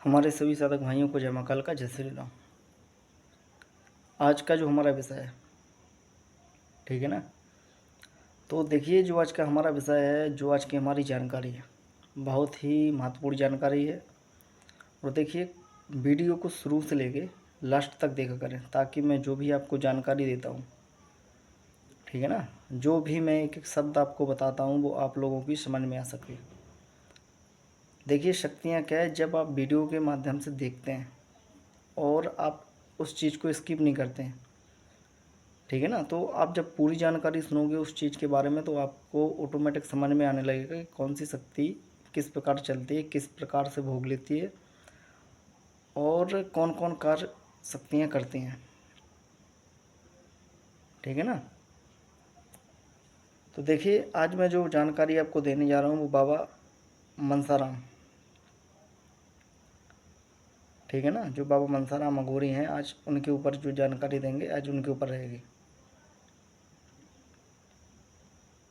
हमारे सभी साधक भाइयों को जय मां काल का, जय श्री राम। आज का जो हमारा विषय है, ठीक है ना, तो देखिए जो आज का हमारा विषय है, जो आज की हमारी जानकारी है, बहुत ही महत्वपूर्ण जानकारी है। और देखिए वीडियो को शुरू से लेके लास्ट तक देखा करें, ताकि मैं जो भी आपको जानकारी देता हूँ, ठीक है ना, जो भी मैं एक एक शब्द आपको बताता हूँ वो आप लोगों की समझ में आ सके। देखिए शक्तियाँ क्या है, जब आप वीडियो के माध्यम से देखते हैं और आप उस चीज़ को स्किप नहीं करते हैं, ठीक है ना, तो आप जब पूरी जानकारी सुनोगे उस चीज़ के बारे में तो आपको ऑटोमेटिक समझ में आने लगेगा कि कौन सी शक्ति किस प्रकार चलती है, किस प्रकार से भोग लेती है और कौन कौन कार्य शक्तियाँ करती हैं, ठीक है ना। तो देखिए आज मैं जो जानकारी आपको देने जा रहा हूँ वो बाबा मनसाराम, ठीक है ना, जो बाबा मनसाराम अघोरी हैं, आज उनके ऊपर जो जानकारी देंगे आज उनके ऊपर रहेगी।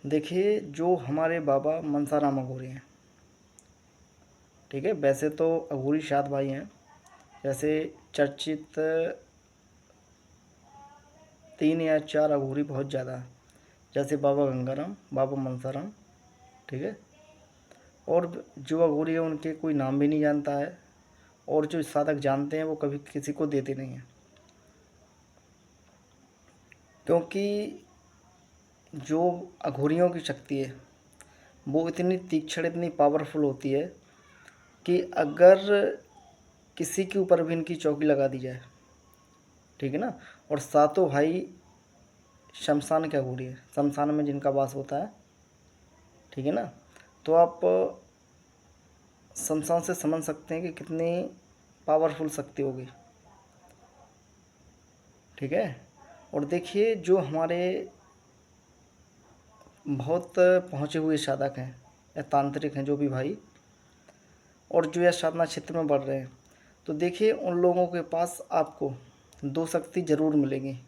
देखिए जो हमारे बाबा मनसाराम अघोरी हैं, ठीक है, वैसे तो अघोरी 7 भाई हैं, जैसे चर्चित 3 या 4 अघोरी बहुत ज़्यादा है, जैसे बाबा गंगाराम, बाबा मनसाराम, ठीक है। और जो अघोरी है उनके कोई नाम भी नहीं जानता है, और जो साधक जानते हैं वो कभी किसी को देते नहीं हैं, क्योंकि जो अघोरियों की शक्ति है वो इतनी तीक्ष्ण, इतनी पावरफुल होती है कि अगर किसी के ऊपर भी इनकी चौकी लगा दी जाए, ठीक है ना, और सातों भाई शमशान के अघोरी है, शमशान में जिनका वास होता है, ठीक है ना, तो आप शमशान से समझ सकते हैं कि कितनी पावरफुल शक्ति होगी, ठीक है। और देखिए जो हमारे बहुत पहुँचे हुए साधक हैं या तांत्रिक हैं, जो भी भाई, और जो यह साधना क्षेत्र में बढ़ रहे हैं, तो देखिए उन लोगों के पास आपको 2 शक्ति ज़रूर मिलेंगी,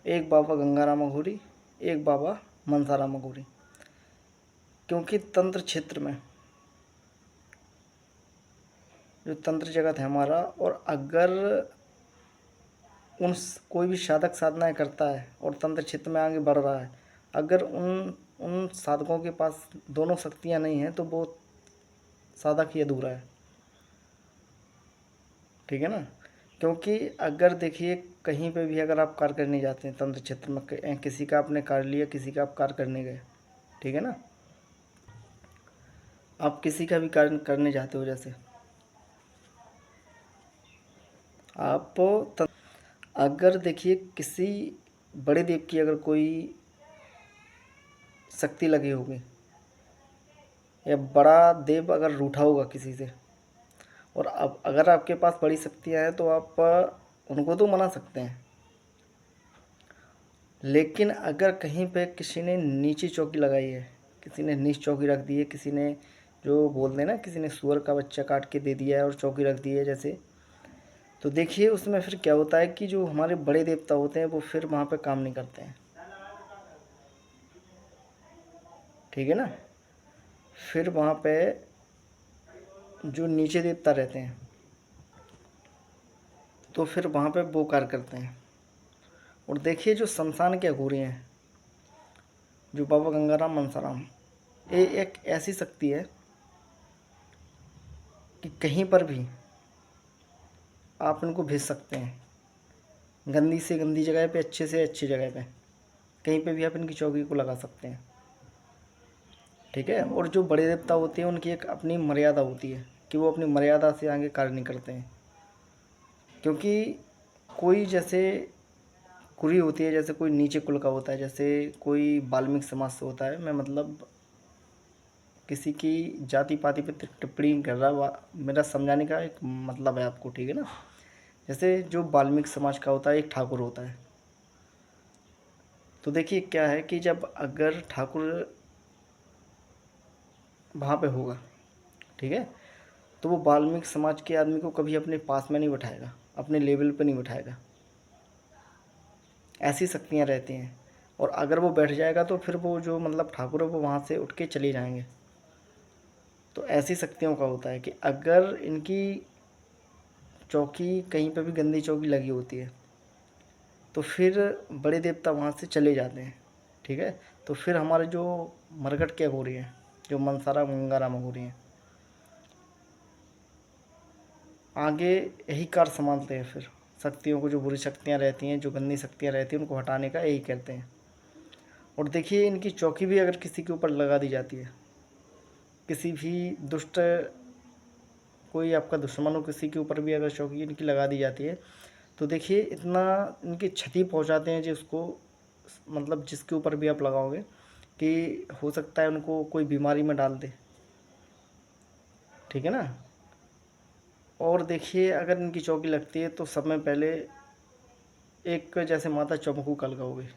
एक बाबा गंगाराम अघोरी, एक बाबा मनसाराम अघोरी। क्योंकि तंत्र क्षेत्र में जो तंत्र जगत है हमारा, और अगर उन कोई भी साधक साधनाएँ करता है और तंत्र क्षेत्र में आगे बढ़ रहा है, अगर उन उन साधकों के पास दोनों शक्तियाँ नहीं हैं तो वो साधक ही अधूरा है, ठीक है ना। क्योंकि अगर देखिए कहीं पे भी अगर आप कार्य करने जाते हैं तंत्र क्षेत्र में, किसी का आपने कार्य लिया, किसी का आप कार्य करने गए, ठीक है ना, आप किसी का भी कार्य करने जाते हो, जैसे आप अगर देखिए किसी बड़े देव की अगर कोई शक्ति लगी होगी, या बड़ा देव अगर रूठा होगा किसी से, और अब अगर आपके पास बड़ी शक्तियाँ हैं तो आप उनको तो मना सकते हैं, लेकिन अगर कहीं पे किसी ने नीची चौकी लगाई है, किसी ने नीच चौकी रख दी है, किसी ने जो बोलते हैं ना, किसी ने सुअर का बच्चा काट के दे दिया है और चौकी रख दी है जैसे, तो देखिए उसमें फिर क्या होता है कि जो हमारे बड़े देवता होते हैं वो फिर वहाँ पे काम नहीं करते हैं, ठीक है ना। फिर वहाँ पे जो नीचे देवता रहते हैं तो फिर वहाँ पे वो कार्य करते हैं। और देखिए जो शमशान के अघोरी हैं, जो बाबा गंगाराम मनसाराम, ये एक ऐसी शक्ति है कि कहीं पर भी आप इनको भेज सकते हैं, गंदी से गंदी जगह पे, अच्छे से अच्छी जगह पे, कहीं पे भी आप इनकी चौकी को लगा सकते हैं, ठीक है। और जो बड़े देवता होते हैं उनकी एक अपनी मर्यादा होती है कि वो अपनी मर्यादा से आगे कार्य नहीं करते हैं, क्योंकि कोई जैसे कुरी होती है, जैसे कोई नीचे कुल का होता है, जैसे कोई वाल्मीकि समाज से होता है, मैं मतलब किसी की जाति पाति पे टिप्पणी नहीं कर रहा, मेरा समझाने का एक मतलब है आपको, ठीक है ना। जैसे जो वाल्मीकि समाज का होता है एक ठाकुर होता है, तो देखिए क्या है कि जब अगर ठाकुर वहाँ पे होगा, ठीक है, तो वो वाल्मीकि समाज के आदमी को कभी अपने पास में नहीं बिठाएगा, अपने लेवल पे नहीं बिठाएगा, ऐसी शक्तियाँ रहती हैं। और अगर वो बैठ जाएगा तो फिर वो जो मतलब ठाकुर है वो वहाँ से उठ के चले जाएंगे, तो ऐसी शक्तियों का होता है कि अगर इनकी चौकी कहीं पर भी गंदी चौकी लगी होती है तो फिर बड़े देवता वहाँ से चले जाते हैं। ठीक है, तो फिर हमारे जो मरकट के अघोरी हैं, जो मनसारा गंगाराम अघोरी हैं, आगे यही कार्य संभालते हैं। फिर शक्तियों को, जो बुरी शक्तियाँ रहती हैं, जो गंदी शक्तियाँ रहती हैं, उनको हटाने का यही करते हैं। और देखिए, इनकी चौकी भी अगर किसी के ऊपर लगा दी जाती है, किसी भी दुष्ट, कोई आपका दुश्मन हो, किसी के ऊपर भी अगर चौकी इनकी लगा दी जाती है, तो देखिए इतना इनकी क्षति पहुंचाते हैं जिसको, मतलब जिसके ऊपर भी आप लगाओगे, कि हो सकता है उनको कोई बीमारी में डाल दे। ठीक है ना। और देखिए, अगर इनकी चौकी लगती है तो सब में पहले एक, जैसे माता चौमुखू कलका हो गई,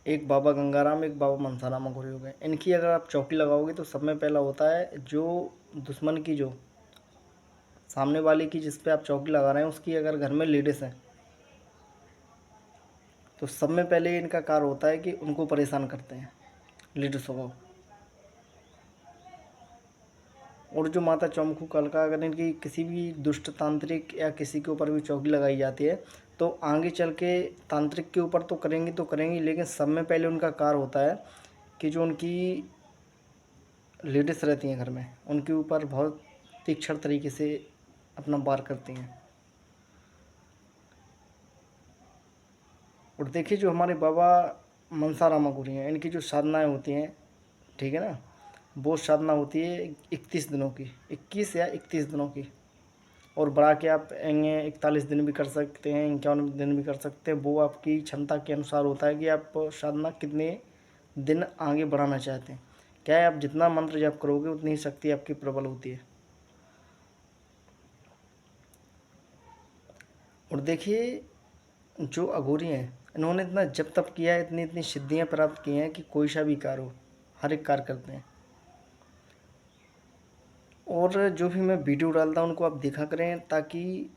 एक बाबा गंगाराम, एक बाबा मनसाराम अघोरी हो गए। इनकी अगर आप चौकी लगाओगे तो सब में पहला होता है, जो दुश्मन की, जो सामने वाले की जिस पे आप चौकी लगा रहे हैं, उसकी अगर घर में लेडीज़ हैं तो सब में पहले इनका कार्य होता है कि उनको परेशान करते हैं, लेडीज़ों को। और जो माता चौमुखू कालका, अगर इनकी किसी भी दुष्ट तांत्रिक या किसी के ऊपर भी चौकी लगाई जाती है तो आगे चल के तांत्रिक के ऊपर तो करेंगी, लेकिन सब में पहले उनका कार्य होता है कि जो उनकी लेडीज़ रहती हैं घर में, उनके ऊपर बहुत तीक्ष्ण तरीके से अपना वार करती हैं। और देखिए, जो हमारे बाबा मनसाराम अघोरी हैं, इनकी जो साधनाएँ होती हैं, ठीक है ना, वो साधना होती है 31 दिनों की, 21 या 31 दिनों की। और बढ़ा के आप 41 दिन भी कर सकते हैं, 51 दिन भी कर सकते हैं। वो आपकी क्षमता के अनुसार होता है कि आप साधना कितने दिन आगे बढ़ाना चाहते हैं। क्या है, आप जितना मंत्र जप करोगे उतनी ही शक्ति आपकी प्रबल होती है। और देखिए, जो अघोरी हैं, इन्होंने इतना जप तप किया है, इतनी इतनी सिद्धियाँ प्राप्त की हैं कि कोई सा भी कार्य हो, हर एक कार्य करते हैं। और जो भी मैं वीडियो डालता हूँ उनको आप देखा करें, ताकि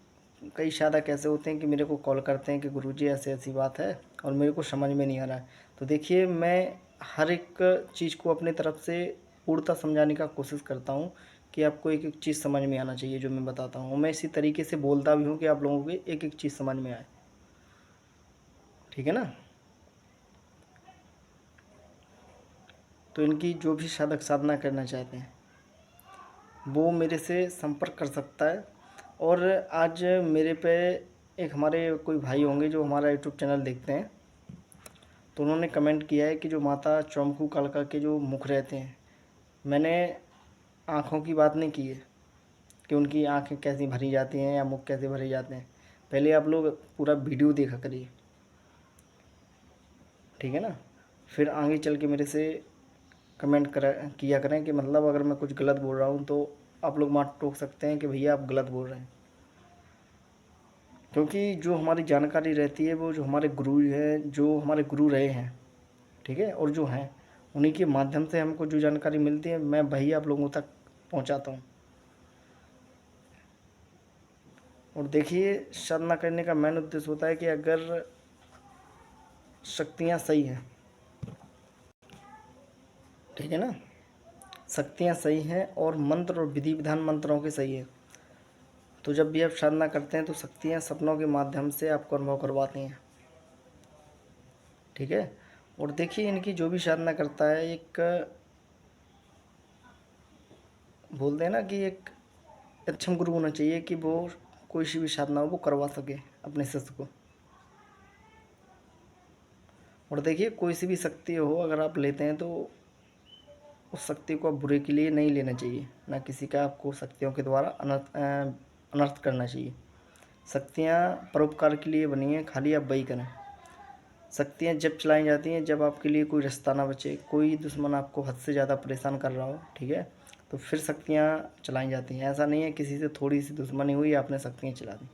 कई साधक ऐसे होते हैं कि मेरे को कॉल करते हैं कि गुरुजी ऐसे ऐसी बात है और मेरे को समझ में नहीं आ रहा है। तो देखिए, मैं हर एक चीज़ को अपनी तरफ से पूर्णतः समझाने का कोशिश करता हूँ कि आपको एक एक चीज़ समझ में आना चाहिए जो मैं बताता हूँ। मैं इसी तरीके से बोलता भी हूँ कि आप लोगों को एक एक चीज़ समझ में आए। ठीक है ना। तो इनकी जो भी साधक साधना करना चाहते हैं वो मेरे से संपर्क कर सकता है। और आज मेरे पे एक, हमारे कोई भाई होंगे जो हमारा यूट्यूब चैनल देखते हैं, तो उन्होंने कमेंट किया है कि जो माता चौमुखू कालका के जो मुख रहते हैं, मैंने आँखों की बात नहीं की है कि उनकी आँखें कैसी भरी जाती हैं या मुख कैसे भरे जाते हैं। पहले आप लोग पूरा वीडियो देखा करिए। ठीक है ना। फिर आगे चल के मेरे से कमेंट किया करें कि मतलब अगर मैं कुछ गलत बोल रहा हूँ तो आप लोग वहाँ टोक सकते हैं कि भैया आप गलत बोल रहे हैं। क्योंकि जो हमारी जानकारी रहती है, वो जो हमारे गुरु हैं, जो हमारे गुरु रहे हैं, ठीक है, और जो हैं, उन्हीं के माध्यम से हमको जो जानकारी मिलती है, मैं वही आप लोगों तक पहुंचाता हूं। और देखिए, साधना करने का मेन उद्देश्य होता है कि अगर शक्तियां सही हैं, ठीक है ना, शक्तियां सही हैं और मंत्र और विधि विधान मंत्रों के सही है, तो जब भी आप साधना करते हैं तो शक्तियां सपनों के माध्यम से आपको अनुभव करवाती हैं। ठीक है। और देखिए, इनकी जो भी साधना करता है, एक बोलते हैं ना कि एक सक्षम गुरु होना चाहिए कि वो कोई सी भी साधना हो वो करवा सके अपने शिष्य को। और देखिए, कोई सी भी शक्ति हो अगर आप लेते हैं तो उस शक्ति को आप बुरे के लिए नहीं लेना चाहिए, ना किसी का आपको शक्तियों के द्वारा अनर्थ करना चाहिए। शक्तियाँ परोपकार के लिए बनी हैं, खाली आप वही करें। शक्तियाँ जब चलाई जाती हैं जब आपके लिए कोई रास्ता ना बचे, कोई दुश्मन आपको हद से ज़्यादा परेशान कर रहा हो, ठीक है, तो फिर शक्तियाँ चलाई जाती हैं। ऐसा नहीं है किसी से थोड़ी सी दुश्मनी हुई आपने शक्तियाँ चला दी,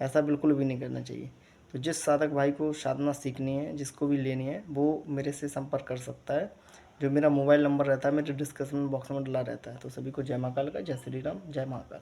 ऐसा बिल्कुल भी नहीं करना चाहिए। तो जिस साधक भाई को साधना सीखनी है, जिसको भी लेनी है, वो मेरे से संपर्क कर सकता है। जो मेरा मोबाइल नंबर रहता है मेरे डिस्क्रिप्शन बॉक्स में डला रहता है। तो सभी को जय महाकाल का, जय श्री राम, जय महाकाल।